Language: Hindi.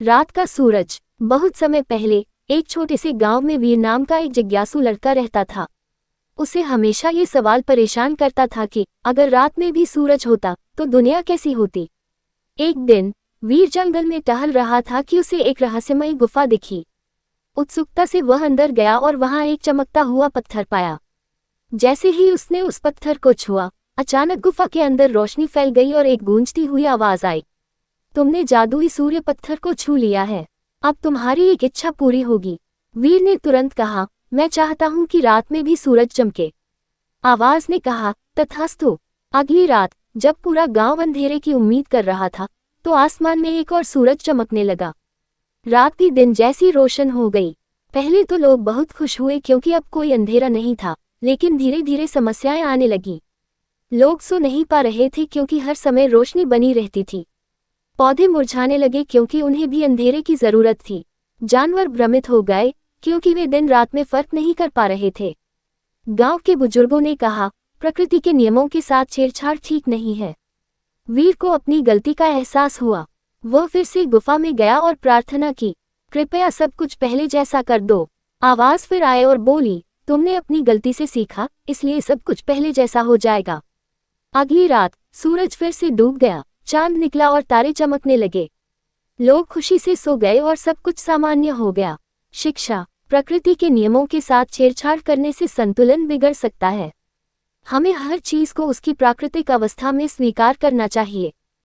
रात का सूरज। बहुत समय पहले एक छोटे से गांव में वीर नाम का एक जिज्ञासु लड़का रहता था। उसे हमेशा ये सवाल परेशान करता था कि अगर रात में भी सूरज होता तो दुनिया कैसी होती। एक दिन वीर जंगल में टहल रहा था कि उसे एक रहस्यमयी गुफा दिखी। उत्सुकता से वह अंदर गया और वहां एक चमकता हुआ पत्थर पाया। जैसे ही उसने उस पत्थर को छुआ, अचानक गुफा के अंदर रोशनी फैल गई और एक गूंजती हुई आवाज आई, तुमने जादुई सूर्य पत्थर को छू लिया है, अब तुम्हारी एक इच्छा पूरी होगी। वीर ने तुरंत कहा, मैं चाहता हूं कि रात में भी सूरज चमके। आवाज ने कहा, तथास्तु। अगली रात जब पूरा गांव अंधेरे की उम्मीद कर रहा था, तो आसमान में एक और सूरज चमकने लगा। रात भी दिन जैसी रोशन हो गई। पहले तो लोग बहुत खुश हुए क्योंकि अब कोई अंधेरा नहीं था, लेकिन धीरे धीरे समस्याएं आने लगीं। लोग सो नहीं पा रहे थे क्योंकि हर समय रोशनी बनी रहती थी। पौधे मुरझाने लगे क्योंकि उन्हें भी अंधेरे की जरूरत थी। जानवर भ्रमित हो गए क्योंकि वे दिन रात में फर्क नहीं कर पा रहे थे। गांव के बुजुर्गों ने कहा, प्रकृति के नियमों के साथ छेड़छाड़ ठीक नहीं है। वीर को अपनी गलती का एहसास हुआ। वह फिर से गुफा में गया और प्रार्थना की, कृपया सब कुछ पहले जैसा कर दो। आवाज फिर आए और बोली, तुमने अपनी गलती से सीखा, इसलिए सब कुछ पहले जैसा हो जाएगा। अगली रात सूरज फिर से डूब गया, चांद निकला और तारे चमकने लगे। लोग खुशी से सो गए और सब कुछ सामान्य हो गया। शिक्षा। प्रकृति के नियमों के साथ छेड़छाड़ करने से संतुलन बिगड़ सकता है। हमें हर चीज को उसकी प्राकृतिक अवस्था में स्वीकार करना चाहिए।